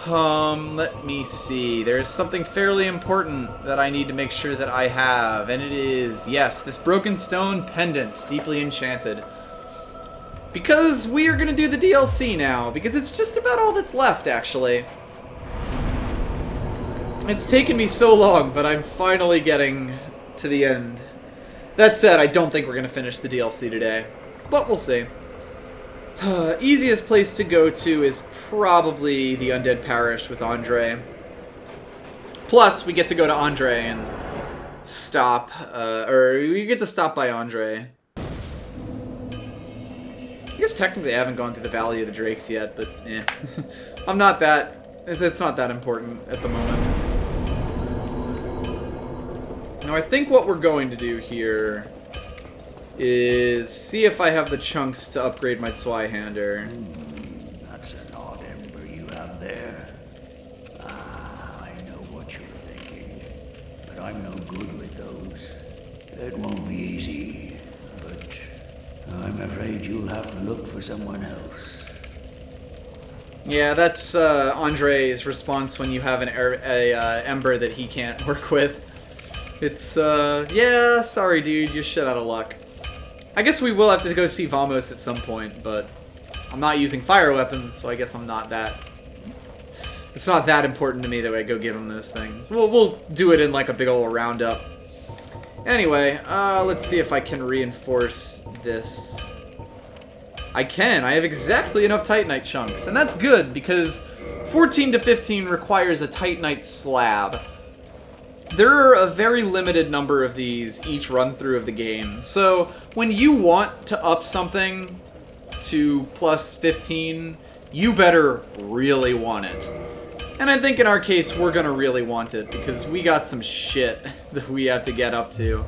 Let me see. There's something fairly important that I need to make sure that I have, and it is, yes, this broken stone pendant, deeply enchanted. Because we are gonna do the DLC now, because it's just about all that's left, actually. It's taken me so long, but I'm finally getting to the end. That said, I don't think we're gonna finish the DLC today, but we'll see. Easiest place to go to is probably the Undead Parish with Andre. Plus, we get to go to Andre and stop, or we get to stop by Andre. I guess technically I haven't gone through the Valley of the Drakes yet, but eh. I'm not that, it's not that important at the moment. Now I think what we're going to do here is see if I have the chunks to upgrade my Zweihander. That's an odd ember you have there. Ah, I know what you're thinking, but I'm no good with those. It won't be easy, but I'm afraid you'll have to look for someone else. Yeah, that's Andre's response when you have an ember that he can't work with. It's, yeah, sorry dude, you're shit out of luck. I guess we will have to go see Vamos at some point, but I'm not using fire weapons, so I guess I'm not that... It's not that important to me that I go give him those things. We'll do it in like a big ol' roundup. Anyway, let's see if I can reinforce this. I can. I have exactly enough Titanite chunks, and that's good because 14 to 15 requires a Titanite slab. There are a very limited number of these each run-through of the game, so when you want to up something to plus 15, you better really want it. And I think in our case, we're gonna really want it, because we got some shit that we have to get up to.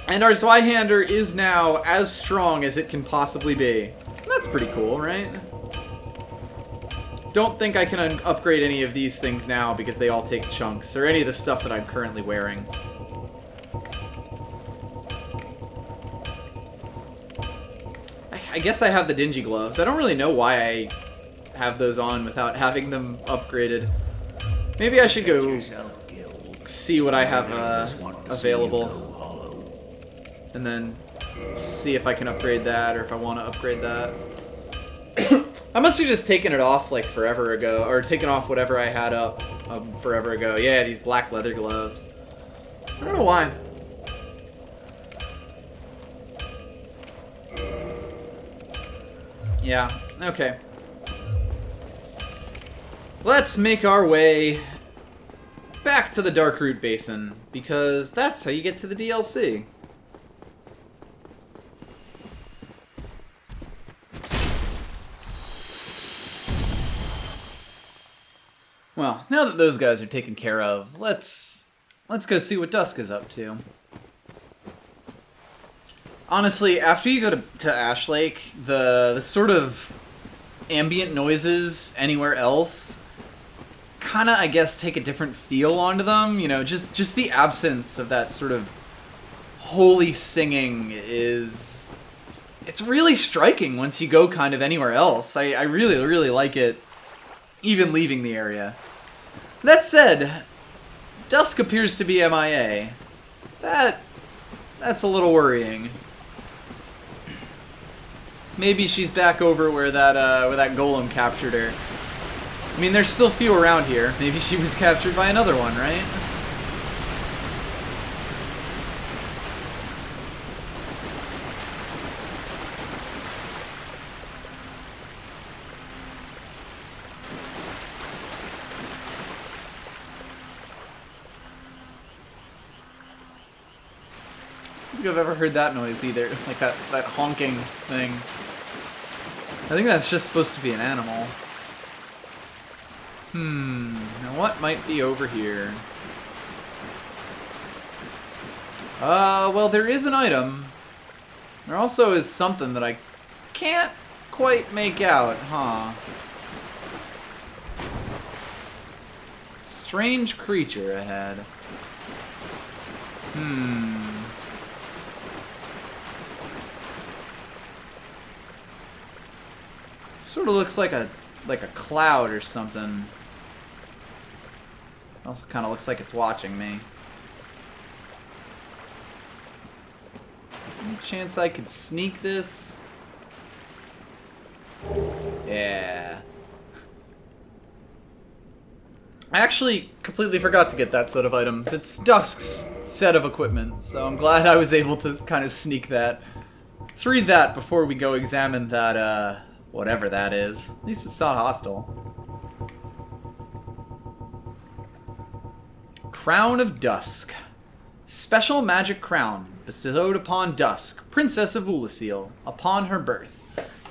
And our Zweihander is now as strong as it can possibly be. That's pretty cool, right? Don't think I can upgrade any of these things now because they all take chunks, or any of the stuff that I'm currently wearing. I guess I have the dingy gloves. I don't really know why I have those on without having them upgraded. Maybe I should go see what I have available. And then see if I can upgrade that, or if I want to upgrade that. I must have just taken it off like forever ago, or taken off whatever I had up forever ago. Yeah, these black leather gloves. I don't know why. Yeah, okay. Let's make our way back to the Darkroot Basin, because that's how you get to the DLC. Well, now that those guys are taken care of, let's go see what Dusk is up to. Honestly, after you go to Ash Lake, the sort of ambient noises anywhere else kind of, I guess, take a different feel onto them. You know, just the absence of that sort of holy singing is... It's really striking once you go kind of anywhere else. I really, really like it, even leaving the area. That said, Dusk appears to be MIA. That's a little worrying. Maybe she's back over where that golem captured her. I mean, there's still few around here. Maybe she was captured by another one, right? I don't think I've ever heard that noise either. Like that honking thing. I think that's just supposed to be an animal. Now what might be over here? Well, there is an item. There also is something that I can't quite make out, huh? Strange creature ahead. Sort of looks like a like a cloud or something. Also kind of looks like it's watching me. Any chance I could sneak this? Yeah. I actually completely forgot to get that set of items. It's Dusk's set of equipment, so I'm glad I was able to kind of sneak that. Let's read that before we go examine that, whatever that is. At least it's not hostile. Crown of Dusk. Special magic crown bestowed upon Dusk, Princess of Oolacile, upon her birth.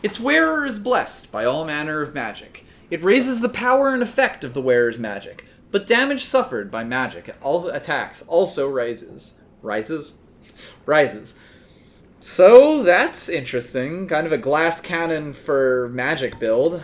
Its wearer is blessed by all manner of magic. It raises the power and effect of the wearer's magic, but damage suffered by magic at all attacks also rises. Rises. So that's interesting. Kind of a glass cannon for magic build.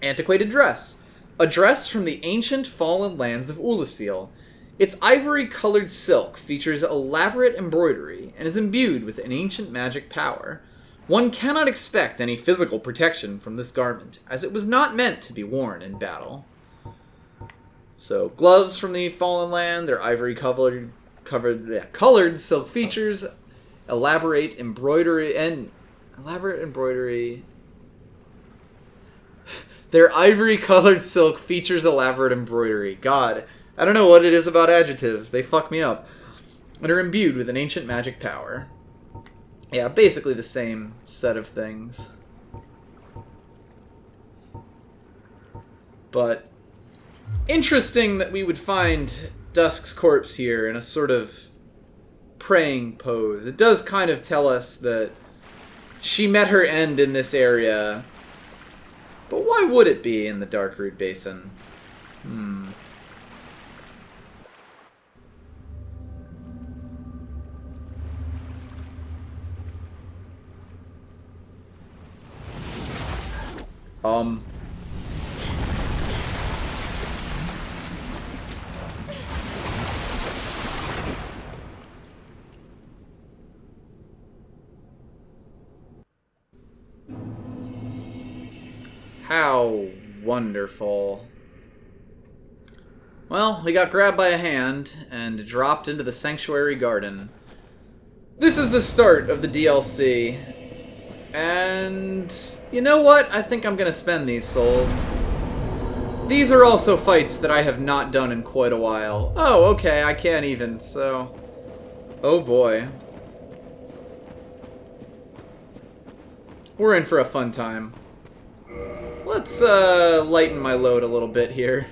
Antiquated dress. A dress from the ancient fallen lands of Oolacile. Its ivory-colored silk features elaborate embroidery and is imbued with an ancient magic power. One cannot expect any physical protection from this garment, as it was not meant to be worn in battle. So, gloves from the fallen land, their ivory-colored silk features, elaborate embroidery. Their ivory-colored silk features elaborate embroidery. God, I don't know what it is about adjectives. They fuck me up. And are imbued with an ancient magic power. Yeah, basically the same set of things. But interesting that we would find Dusk's corpse here in a sort of praying pose. It does kind of tell us that she met her end in this area. But why would it be in the Darkroot Basin? How wonderful. Well, we got grabbed by a hand and dropped into the Sanctuary Garden. This is the start of the DLC. And you know what? I think I'm gonna spend these souls. These are also fights that I have not done in quite a while. Oh, okay, I can't even, so... Oh boy. We're in for a fun time. Let's lighten my load a little bit here.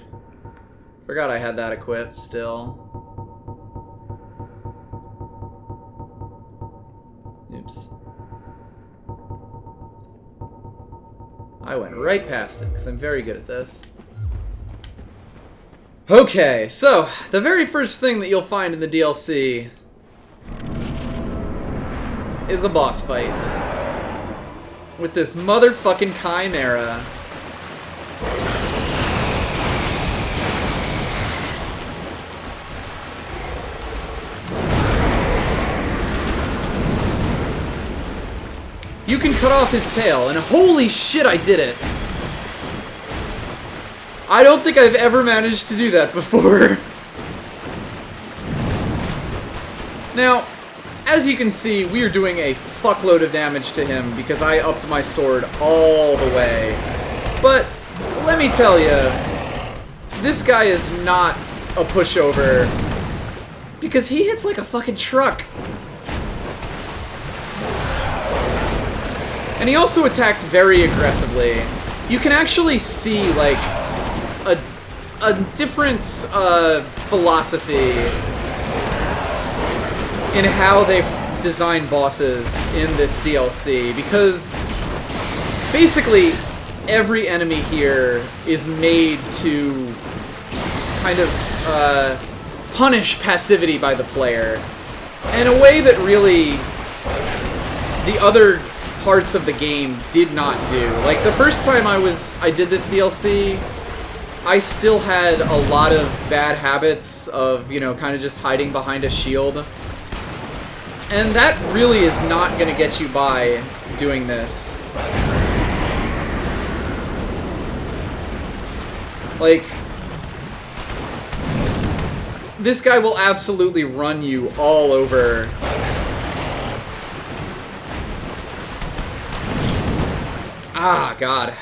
Forgot I had that equipped still. Oops. I went right past it, because I'm very good at this. Okay, so, the very first thing that you'll find in the DLC is a boss fight. With this motherfucking Chimera. You can cut off his tail, and holy shit, I did it! I don't think I've ever managed to do that before. Now, as you can see, we are doing a fuckload of damage to him because I upped my sword all the way. But, let me tell you, this guy is not a pushover because he hits like a fucking truck. And he also attacks very aggressively. You can actually see, like, a different philosophy in how they've designed bosses in this DLC, because basically every enemy here is made to kind of punish passivity by the player in a way that really the other parts of the game did not do. Like, the first time I did this DLC, I still had a lot of bad habits of, you know, kind of just hiding behind a shield. And that really is not going to get you by doing this. Like, this guy will absolutely run you all over. Ah, God.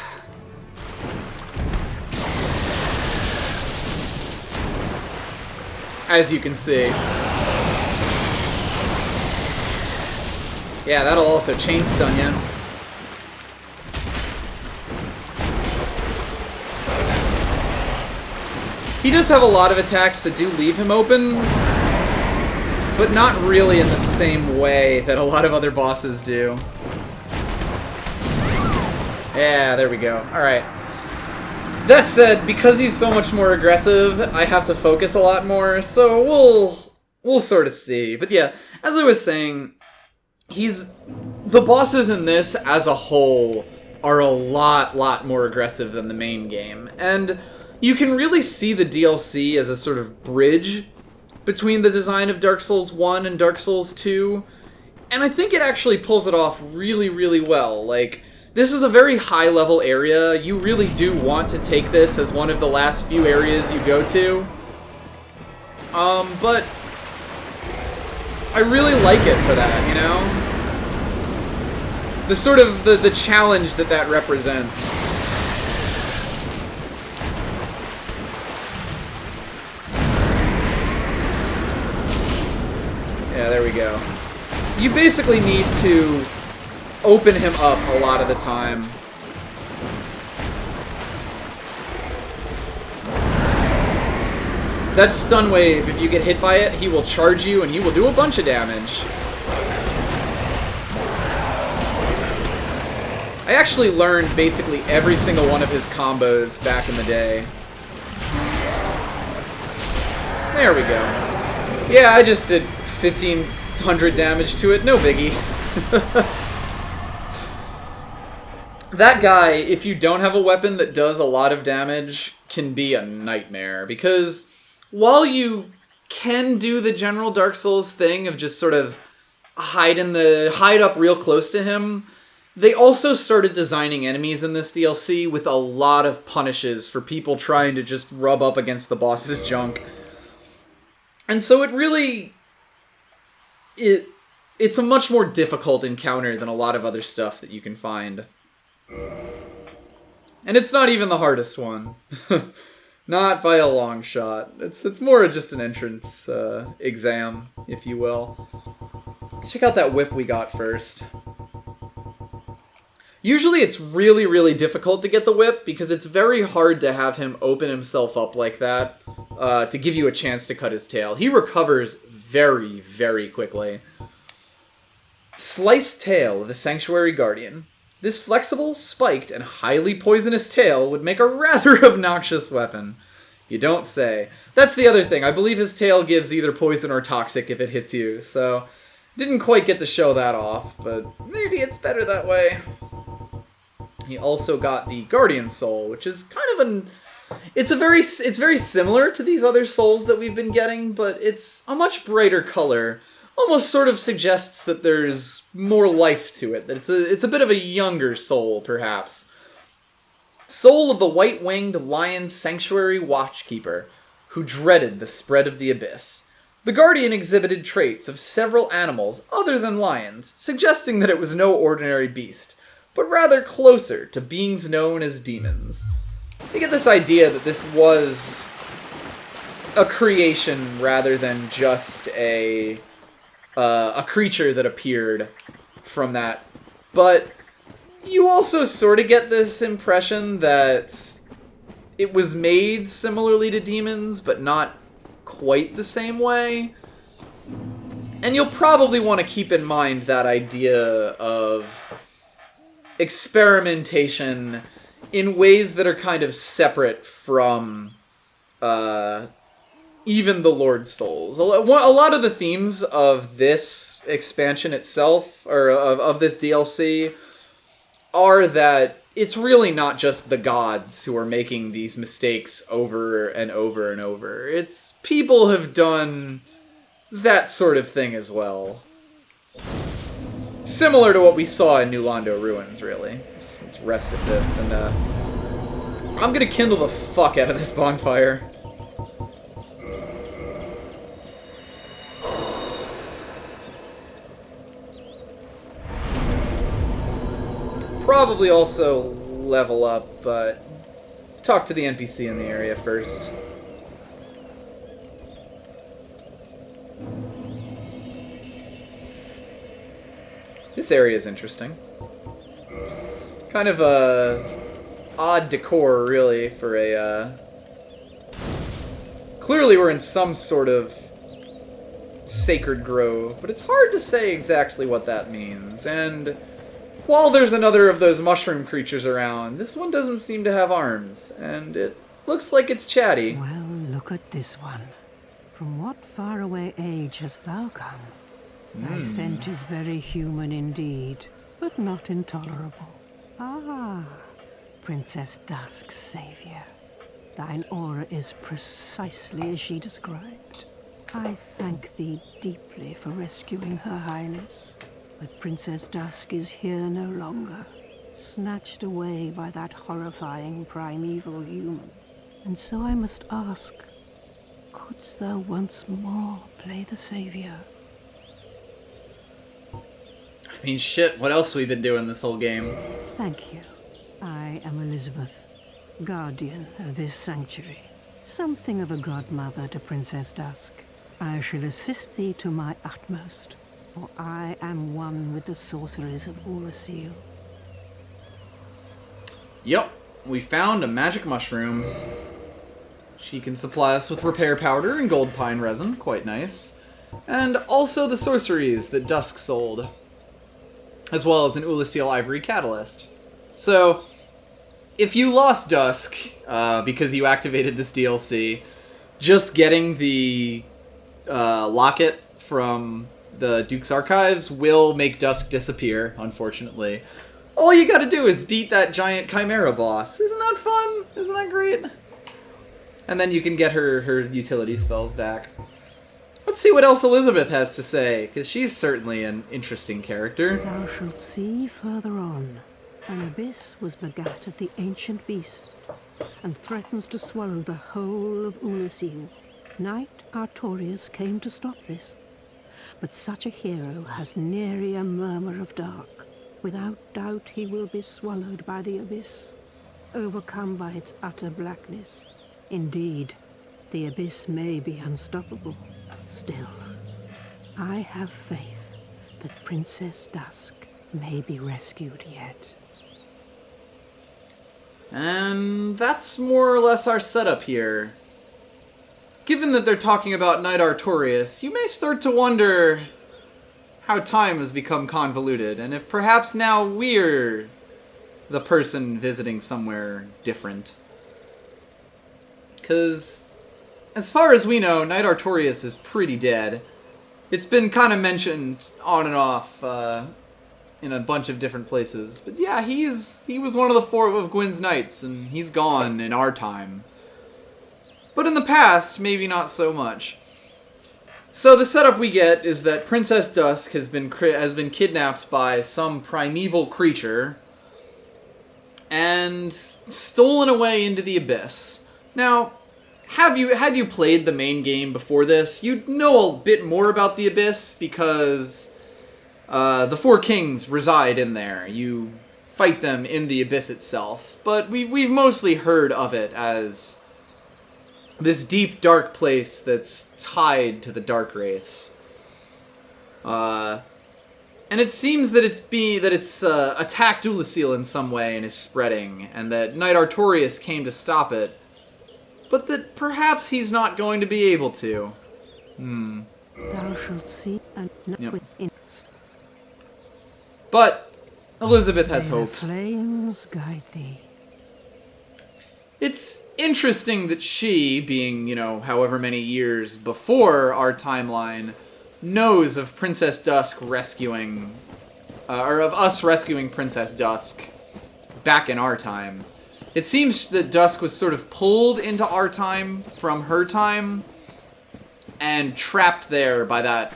As you can see. Yeah, that'll also chain stun you. He does have a lot of attacks that do leave him open, but not really in the same way that a lot of other bosses do. Yeah, there we go. Alright. That said, because he's so much more aggressive, I have to focus a lot more, so we'll sort of see. But yeah, as I was saying, the bosses in this as a whole are a lot more aggressive than the main game. And you can really see the DLC as a sort of bridge between the design of Dark Souls 1 and Dark Souls 2. And I think it actually pulls it off really well. Like, this is a very high-level area. You really do want to take this as one of the last few areas you go to. But I really like it for that, you know? The sort of, the challenge that represents. Yeah, there we go. You basically need to open him up a lot of the time. That stun wave, if you get hit by it, he will charge you and he will do a bunch of damage. I actually learned basically every single one of his combos back in the day. There we go. Yeah, I just did 1,500 damage to it, no biggie. That guy, if you don't have a weapon that does a lot of damage, can be a nightmare. Because while you can do the general Dark Souls thing of just sort of hide up real close to him, they also started designing enemies in this DLC with a lot of punishes for people trying to just rub up against the boss's junk. And so it really... It's a much more difficult encounter than a lot of other stuff that you can find. And it's not even the hardest one. Not by a long shot. It's more just an entrance exam, if you will. Let's check out that whip we got first. Usually it's really difficult to get the whip because it's very hard to have him open himself up like that to give you a chance to cut his tail. He recovers very quickly. Sliced tail of the Sanctuary Guardian. This flexible, spiked, and highly poisonous tail would make a rather obnoxious weapon. You don't say. That's the other thing. I believe his tail gives either poison or toxic if it hits you, so didn't quite get to show that off, but maybe it's better that way. He also got the Guardian Soul, which is kind of it's very similar to these other souls that we've been getting, but it's a much brighter color. Almost sort of suggests that there's more life to it, that it's a bit of a younger soul, perhaps. Soul of the white-winged lion sanctuary watchkeeper, who dreaded the spread of the abyss. The Guardian exhibited traits of several animals other than lions, suggesting that it was no ordinary beast, but rather closer to beings known as demons. So you get this idea that this was a creation rather than just a creature that appeared from that. But you also sort of get this impression that it was made similarly to demons, but not quite the same way. And you'll probably want to keep in mind that idea of experimentation in ways that are kind of separate from even the Lord Souls. A lot of the themes of this expansion itself, or of this DLC, are that it's really not just the gods who are making these mistakes over and over and over. It's people have done that sort of thing as well. Similar to what we saw in New Londo Ruins, really. Let's rest at this and I'm gonna kindle the fuck out of this bonfire. Probably also level up, but talk to the NPC in the area first. This area is interesting. Kind of a odd decor, really, for a... Clearly we're in some sort of sacred grove, but it's hard to say exactly what that means. And while there's another of those mushroom creatures around, this one doesn't seem to have arms, and it looks like it's chatty. Well, look at this one. From what faraway age hast thou come? Thy scent is very human indeed, but not intolerable. Ah, Princess Dusk's savior. Thine aura is precisely as she described. I thank thee deeply for rescuing Her Highness. But Princess Dusk is here no longer, snatched away by that horrifying primeval human. And so I must ask, couldst thou once more play the savior? I mean, shit, what else have we been doing this whole game? Thank you. I am Elizabeth, guardian of this sanctuary. Something of a godmother to Princess Dusk. I shall assist thee to my utmost, for I am one with the sorceries of Oolacile. Yep, we found a magic mushroom. She can supply us with repair powder and gold pine resin, quite nice. And also the sorceries that Dusk sold, as well as an Oolacile ivory catalyst. So, if you lost Dusk because you activated this DLC, just getting the locket from the Duke's Archives will make Dusk disappear, unfortunately. All you gotta do is beat that giant Chimera boss. Isn't that fun? Isn't that great? And then you can get her utility spells back. Let's see what else Elizabeth has to say, because she's certainly an interesting character. Thou shalt see further on, an abyss was begat of the ancient beast, and threatens to swallow the whole of Oolacile. Knight Artorius came to stop this, but such a hero has nary a murmur of dark. Without doubt he will be swallowed by the abyss, overcome by its utter blackness. Indeed, the abyss may be unstoppable. Still, I have faith that Princess Dusk may be rescued yet. And that's more or less our setup here. Given that they're talking about Knight Artorius, you may start to wonder how time has become convoluted, and if perhaps now we're the person visiting somewhere different. Because, as far as we know, Knight Artorius is pretty dead. It's been kind of mentioned on and off in a bunch of different places. But yeah, he was one of the four of Gwyn's knights, and he's gone in our time. But in the past, maybe not so much. So the setup we get is that Princess Dusk has been kidnapped by some primeval creature and stolen away into the abyss. Now, had you played the main game before this, you'd know a bit more about the abyss because the four kings reside in there. You fight them in the abyss itself, but we've mostly heard of it as this deep, dark place that's tied to the Dark Wraiths. And it seems that it's attacked Oolacile in some way and is spreading, and that Knight Artorius came to stop it, but that perhaps he's not going to be able to. Thou shalt see and Yep. within But Elizabeth has the hope. flames guide thee. It's interesting that she, being, however many years before our timeline, knows of Princess Dusk rescuing, or of us rescuing Princess Dusk back in our time. It seems that Dusk was sort of pulled into our time from her time and trapped there by that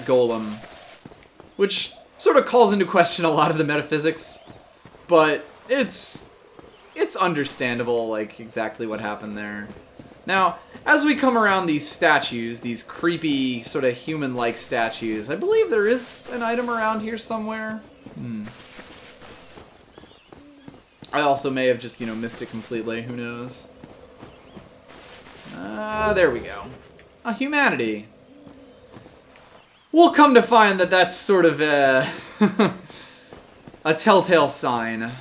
golem, which sort of calls into question a lot of the metaphysics, but it's it's understandable, like, exactly what happened there. Now, as we come around these statues, these creepy, sort of human-like statues, I believe there is an item around here somewhere. I also may have just, you know, missed it completely. Who knows? There we go. Humanity. We'll come to find that that's sort of a, a telltale sign.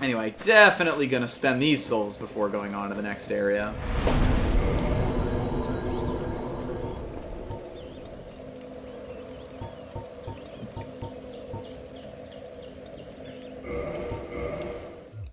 Anyway, definitely gonna spend these souls before going on to the next area.